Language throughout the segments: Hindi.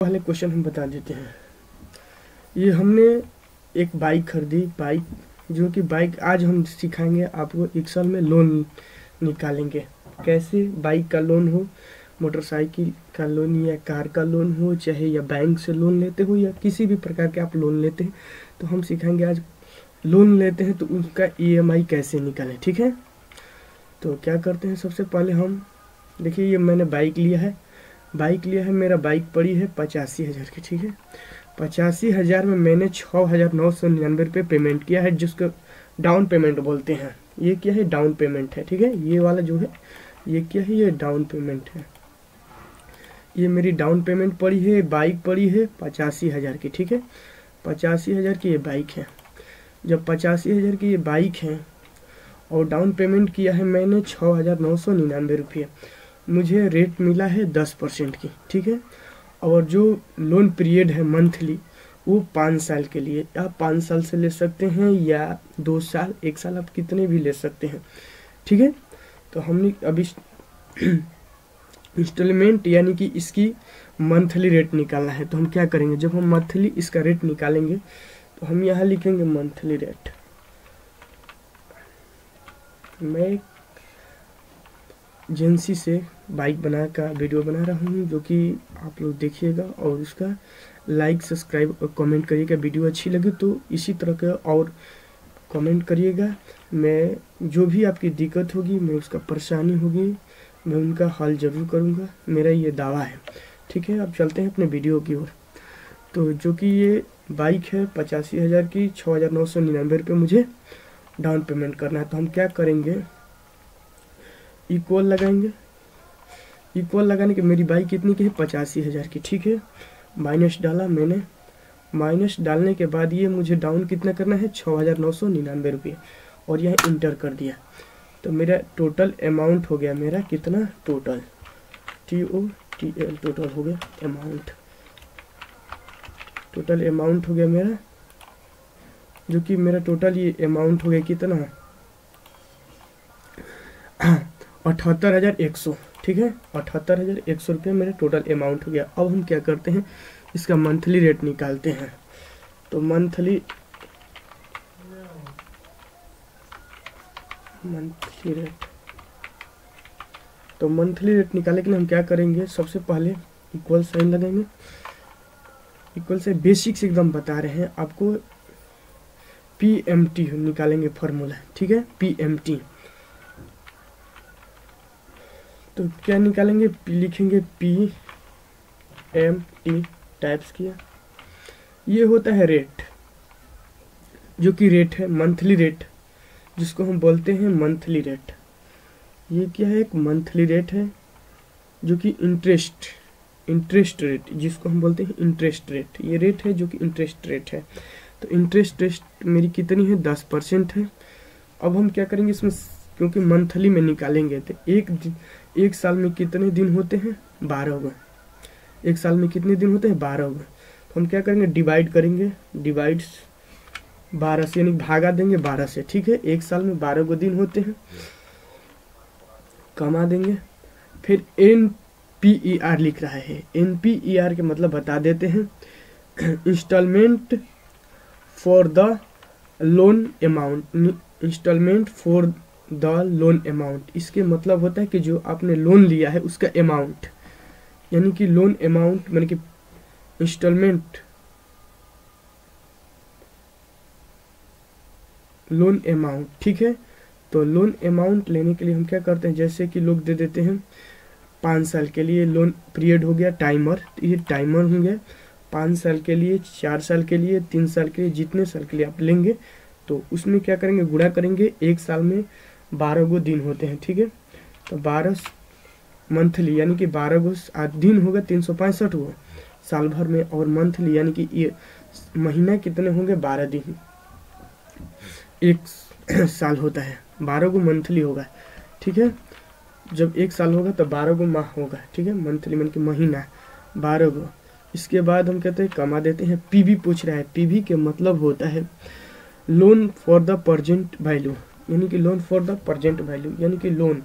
पहले क्वेश्चन हम बता देते हैं। ये हमने एक बाइक खरीदी, जो कि बाइक आज हम सिखाएंगे आपको। 1 साल में लोन निकालेंगे कैसे। बाइक का लोन हो, मोटरसाइकिल का लोन या कार का लोन हो, चाहे या बैंक से लोन लेते हो या किसी भी प्रकार के आप लोन लेते हैं, तो हम सिखाएंगे आज। लोन लेते हैं तो उसका EMI कैसे निकालें, ठीक है। तो क्या करते हैं, सबसे पहले हम देखिए, ये मैंने बाइक लिया है। मेरा बाइक पड़ी है 85,000 की, ठीक है। 85,000 में मैंने 6,999 रुपये पेमेंट किया है, जिसको डाउन पेमेंट बोलते हैं। ये क्या है, डाउन पेमेंट है, ठीक है। ये वाला जो है ये क्या है, ये डाउन पेमेंट है। ये मेरी डाउन पेमेंट पड़ी है, बाइक पड़ी है 85,000 की, ठीक है। 85,000 की ये बाइक है। जब 85,000 की ये बाइक है और डाउन पेमेंट किया है मैंने 6,999 रुपये, मुझे रेट मिला है 10% की, ठीक है। और जो लोन पीरियड है मंथली, वो 5 साल के लिए। आप 5 साल से ले सकते हैं या 2 साल, 1 साल, आप कितने भी ले सकते हैं, ठीक है। तो हमने अभी इंस्टॉलमेंट यानी कि इसकी मंथली रेट निकालना है। तो हम क्या करेंगे, जब हम मंथली इसका रेट निकालेंगे तो हम यहाँ लिखेंगे मंथली रेट। मैं एजेंसी से बाइक का वीडियो बना रहा हूँ, जो कि आप लोग देखिएगा और उसका लाइक, सब्सक्राइब और कमेंट करिएगा। वीडियो अच्छी लगे तो इसी तरह का और कमेंट करिएगा। मैं जो भी आपकी दिक्कत होगी, मैं उसका परेशानी होगी, मैं उनका हल जरूर करूँगा, मेरा ये दावा है, ठीक है। अब चलते हैं अपने वीडियो की ओर। तो जो कि ये बाइक है 85,000 की, 6,999 रुपये मुझे डाउन पेमेंट करना है। तो हम क्या करेंगे, इक्वल लगाएंगे। इक्वल लगाने के मेरी बाइक कितनी की है, 85,000 की, ठीक है। माइनस डाला मैंने। माइनस डालने के बाद ये मुझे डाउन कितना करना है, 6,999 रुपये, और यह इंटर कर दिया। तो मेरा टोटल अमाउंट हो गया, मेरा कितना, टोटल TOTL टोटल हो गया अमाउंट। टोटल अमाउंट हो गया मेरा, जो कि मेरा टोटल ये अमाउंट हो गया कितना, 78,100, ठीक है। 78,100 रुपये मेरा टोटल अमाउंट हो गया। अब हम क्या करते हैं, इसका मंथली रेट निकालते हैं। तो मंथली रेट निकालने के लिए हम क्या करेंगे, सबसे पहले इक्वल साइन लगाएंगे। इक्वल से बेसिक्स एकदम बता रहे हैं आपको। PMT निकालेंगे फॉर्मूला, ठीक है। PMT तो क्या निकालेंगे, लिखेंगे PMT टाइप्स किया। ये होता है रेट, जो कि रेट है मंथली रेट, जिसको हम बोलते हैं मंथली रेट। ये क्या है, एक मंथली रेट है, जो कि इंटरेस्ट रेट, जिसको हम बोलते हैं इंटरेस्ट रेट। ये रेट है जो कि इंटरेस्ट रेट है। तो इंटरेस्ट रेट मेरी कितनी है, 10% है। अब हम क्या करेंगे इसमें, क्योंकि मंथली में निकालेंगे तो एक साल में कितने दिन होते हैं, 12 गो। एक साल में कितने दिन होते हैं, 12 गो। तो हम क्या करेंगे, डिवाइड करेंगे, डिवाइड 12 से, यानी भागा देंगे 12 से, ठीक है। एक साल में 12 गो दिन होते हैं, कमा देंगे। फिर NPER लिख रहा है। NPER के मतलब बता देते हैं, instalment for the loan amount. Instalment for the loan amount, इसके मतलब होता है कि जो आपने लोन लिया है उसका अमाउंट, यानी कि लोन अमाउंट यानी कि इंस्टॉलमेंट लोन अमाउंट, ठीक है। तो लोन अमाउंट लेने के लिए हम क्या करते हैं, जैसे कि लोग दे देते हैं 5 साल के लिए लोन पीरियड हो गया, टाइमर, ये टाइमर हो गया 5 साल के लिए, 4 साल के लिए, 3 साल के लिए, जितने साल के लिए आप लेंगे, तो उसमें क्या करेंगे, गुणा करेंगे। एक साल में 12 गो दिन होते हैं, ठीक है। तो 12 मंथली, यानी कि 12 गो दिन होगा, 365 गो साल भर में, और मंथली यानी कि ये महीना कितने होंगे, 12 दिन। एक साल होता है, 12 गो मंथली होगा, ठीक है। जब एक साल होगा तो 12 गो माह होगा, ठीक है। मंथली यानी कि महीना 12 गो। इसके बाद हम कहते हैं कमा देते हैं। PV पूछ रहा है। PV के मतलब होता है loan for the present value, यानी कि loan for the present value, यानी कि loan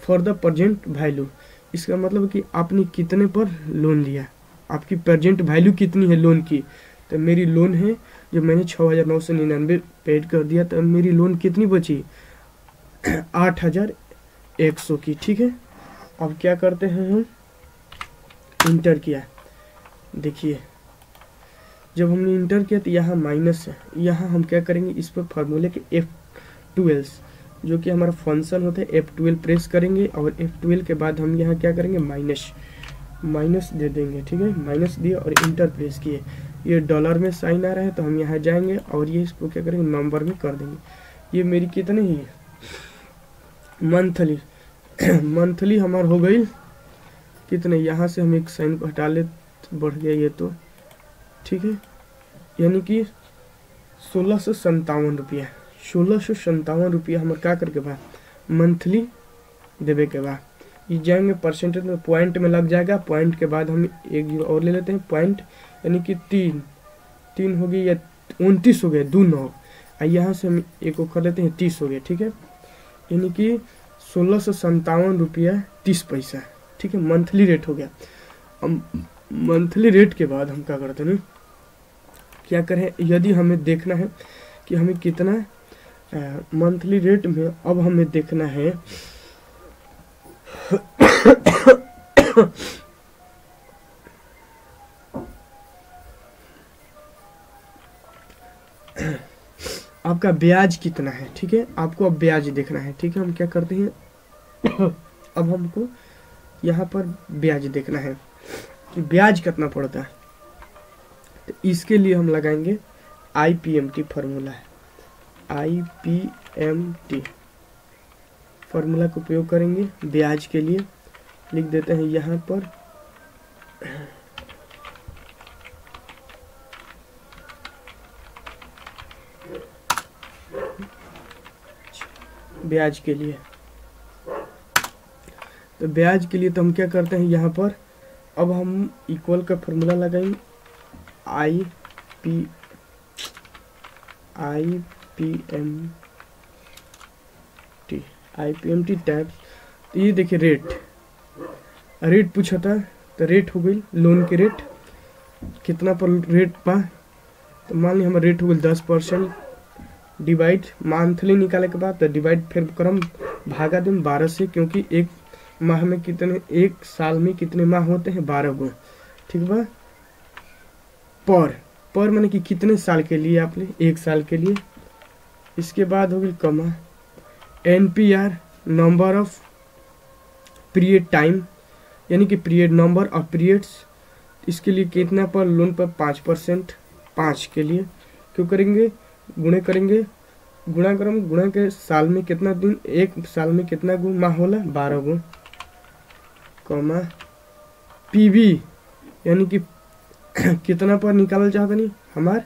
for the present value. इसका मतलब कि आपने कितने पर लोन लिया, आपकी प्रेजेंट वैल्यू कितनी है लोन की। तो मेरी लोन है, जब मैंने 6,999 पेड कर दिया तो मेरी लोन कितनी बची 8,100 की। ठीक है, अब क्या करते हैं हम, इंटर किया, देखिए जब हमने इंटर किया तो यहाँ माइनस है, यहाँ हम क्या करेंगे इस पर फार्मूले के F12 जो कि हमारा फंक्शन होता है F12 प्रेस करेंगे और F12 के बाद हम यहाँ क्या करेंगे माइनस दे देंगे। ठीक है, माइनस दिए और इंटर प्रेस किए, ये डॉलर में साइन आ रहा है तो हम यहाँ जाएंगे और ये इसको क्या करेंगे नंबर में कर देंगे। ये मेरी कितनी ही मंथली हमारा हो गई कितने, यहाँ से हम एक साइन को हटा ले तो बढ़ गया ये तो। ठीक है, यानी कि 1657 रुपया, 1657 रुपया हमारे क्या करके बा मंथली देवे के बाद ये जाएंगे परसेंटेज में, पॉइंट में लग जाएगा। पॉइंट के बाद हम एक जीरो और ले लेते हैं पॉइंट, यानी कि 3 हो गई या 29 हो गए 2 9, और यहाँ से हम एक को कर लेते हैं 30 हो गए। ठीक है, यानी कि 1657 रुपया 30 पैसा। ठीक है, मंथली रेट हो गया। अब मंथली रेट के बाद हम क्या करते हैं, क्या करें, यदि हमें देखना है कि हमें कितना मंथली रेट में, अब हमें देखना है आपका ब्याज कितना है। ठीक है, आपको अब ब्याज देखना है। ठीक है, हम क्या करते हैं अब हमको यहाँ पर ब्याज देखना है कि ब्याज कितना पड़ता है। तो इसके लिए हम लगाएंगे IPMT फार्मूला है, IPMT फार्मूला का उपयोग करेंगे ब्याज के लिए। लिख देते हैं यहाँ पर ब्याज के लिए। तो ब्याज के लिए तो हम क्या करते हैं यहाँ पर, अब हम इक्वल का फार्मूला लगाएंगे IPMT टैब। तो ये देखिए रेट पूछा था, तो रेट हो गई लोन के रेट कितना पर रेट पा, तो मान ली हमारा रेट हो गई 10%, डिवाइड मंथली निकाले के बाद तो डिवाइड फिर करम भागा दें 12 से, क्योंकि एक माह में कितने, एक साल में कितने माह होते हैं 12 गो। ठीक बा, पर मैंने कि कितने साल के लिए, आपने 1 साल के लिए। इसके बाद हो गई कमा NPR number of period time, यानी कि पीरियड नंबर ऑफ पीरियड्स, इसके लिए कितना पर लोन पर 5%, 5 के लिए क्यों करेंगे, गुणे करेंगे, गुणा के साल में कितना दिन, एक साल में कितना गो माह होला 12 गो, कॉमा PV यानी कि कितना पर निकालल चाहता नहीं, हमार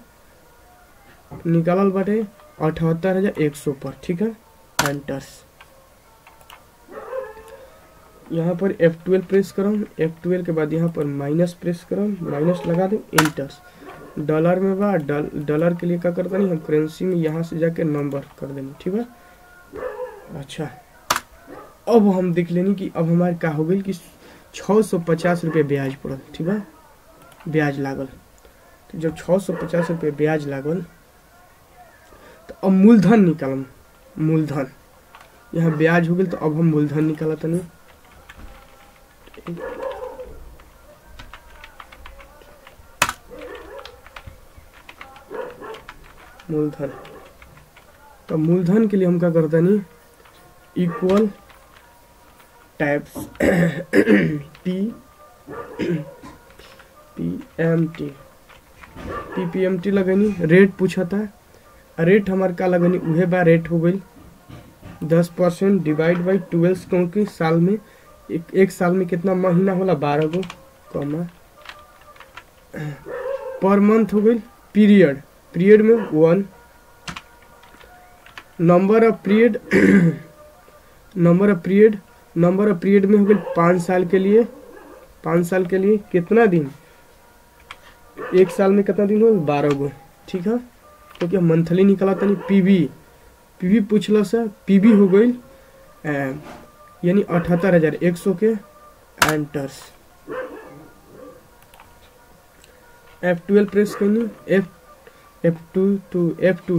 निकालल बाटे 78,100 पर। ठीक है, एंटर्स, यहाँ पर F12 प्रेस करो, F12 के बाद यहाँ पर माइनस प्रेस करो, माइनस लगा दो, एंटर्स। डॉलर में बा, डॉलर के लिए क्या करता नहीं, हम करेंसी में यहाँ से जाके नंबर कर देंगे। ठीक है, अच्छा अब हम देख लेनी कि अब हमारे क्या हो गई कि 650 रुपये ब्याज पड़ल। ठीक है, ब्याज लागल, तो जब 650 रुपये ब्याज लागल तो अब मूलधन निकालम, मूलधन यहाँ ब्याज हो गई, तो अब हम मूलधन निकाला था नहीं, मूलधन। तो मूलधन के लिए हम क्या करते नहीं, इक्वल टैब्स PPMT लगनी, रेट पूछा था, रेट हमारे का लगनी उहे बा, रेट हो गई 10% डिवाइड बाई 12, क्योंकि साल में एक साल में कितना महीना होला 12 गो, कॉमा पर मंथ हो गई, पीरियड में 1, नंबर ऑफ पीरियड में हो गई 5 साल के लिए, 5 साल के लिए कितना दिन, एक साल में कितना दिन हो 12 गो। ठीक है, क्योंकि हम मंथली निकाला था नहीं, पीवी पूछला सा, पीवी हो गई यानी 78,100 के, एंटर्स। F12 प्रेस करनी, F2 टू F2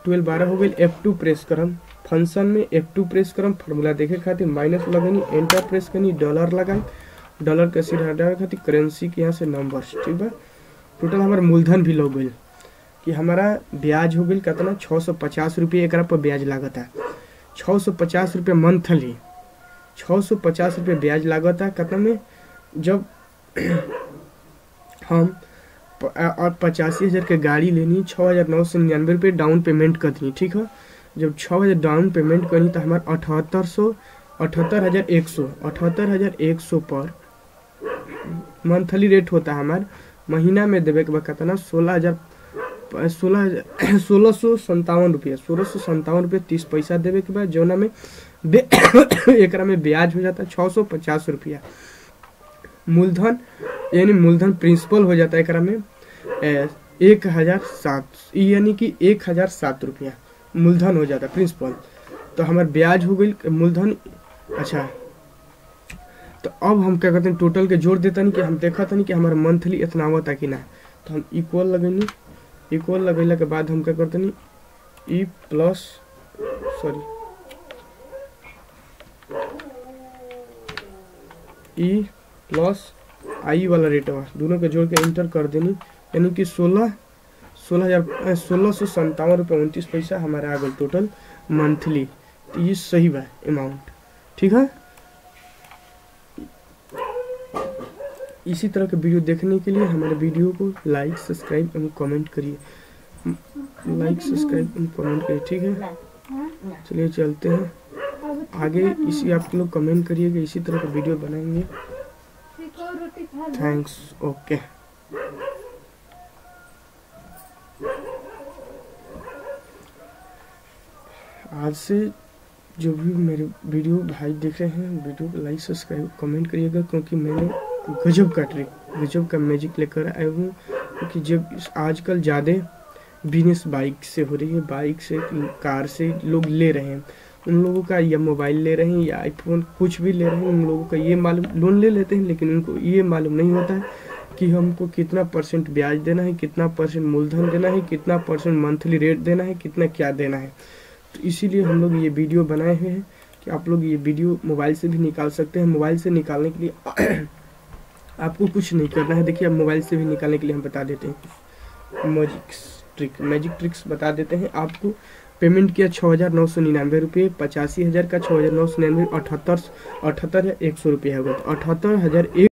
12 12 हो गई, F2 प्रेस करम फंक्शन में, F2 प्रेस करम फार्मूला देखे खातिर माइनस लगनी, एंटर प्रेस करनी, डॉलर लगाई, डॉलर के सीधा हटावे खातिर करेंसी के यहाँ से नंबर्स, ठीक बा। टोटल हमारा मूलधन भी लग गई कि हमारा ब्याज हो गई कितना 650 रुपये एक पर ब्याज लागत है, 650 रुपये मंथली, 650 रुपये ब्याज लागत है कितना में, जब हम और 85,000 के गाड़ी लेनी, 6,999 रुपये डाउन पेमेंट करनी, ठीक है। जब 6,000 डाउन पेमेंट करनी तो हमारा 78,100 पर मंथली रेट होता है हमारा। महीना में देवे के बाद कितना 1657 रुपये 1657 रुपये 30 पैसा देवे के बाद जौना में एकरा में ब्याज हो जाता है 650 रुपया। मूलधन यानी मूलधन प्रिंसिपल हो जाता है एकरा में 1,007 यानी कि 1,007 रुपया मूलधन हो जाता है प्रिंसिपल। तो हमारा ब्याज हो गई मूलधन। अच्छा, तो अब हम क्या करते हैं, टोटल के जोड़ देता नहीं कि हम देखा था नहीं कि हमारा मंथली इतना होता कि ना, तो हम इक्वल लगेंगे, इक्वल लगेला के बाद हम क्या करते नहीं ई प्लस आई वाला रेट हुआ, दोनों के जोड़ के इंटर कर देनी, यानी कि 16,57 रुपये 29 पैसा हमारा आ गया टोटल मंथली। तो ये सही बा अमाउंट, ठीक है। इसी तरह के वीडियो देखने के लिए हमारे वीडियो को लाइक सब्सक्राइब एवं कमेंट करिए, लाइक सब्सक्राइब एवं कमेंट करिए, ठीक है। चलिए चलते हैं आगे, इसी आप लोग कमेंट करिएगा, इसी तरह का वीडियो बनाएंगे। Thanks, okay. आज से जो भी मेरे वीडियो भाई देख रहे हैं, वीडियो को लाइक सब्सक्राइब कमेंट करिएगा, क्योंकि मैंने गजब का ट्रिक, गजब का मैजिक लेकर आया हूँ। क्योंकि जब आजकल ज़्यादा बिजनेस बाइक से हो रही है, बाइक से कार से लोग ले रहे हैं, उन लोगों का या मोबाइल ले रहे हैं या आईफोन कुछ भी ले रहे हैं, उन लोगों का ये मालूम, लोन ले लेते हैं लेकिन उनको ये मालूम नहीं होता है कि हमको कितना % ब्याज देना है, कितना % मूलधन देना है, कितना % मंथली रेट देना है, कितना क्या देना है। तो इसीलिए हम लोग ये वीडियो बनाए हुए हैं कि आप लोग ये वीडियो मोबाइल से भी निकाल सकते हैं। मोबाइल से निकालने के लिए आपको कुछ नहीं करना है। देखिए, अब मोबाइल से भी निकालने के लिए हम बता देते हैं मैजिक ट्रिक्स बता देते हैं। आपको पेमेंट किया 6,999 रुपये, 85,000 का 6,999 78,100 रुपये होगा, 78,100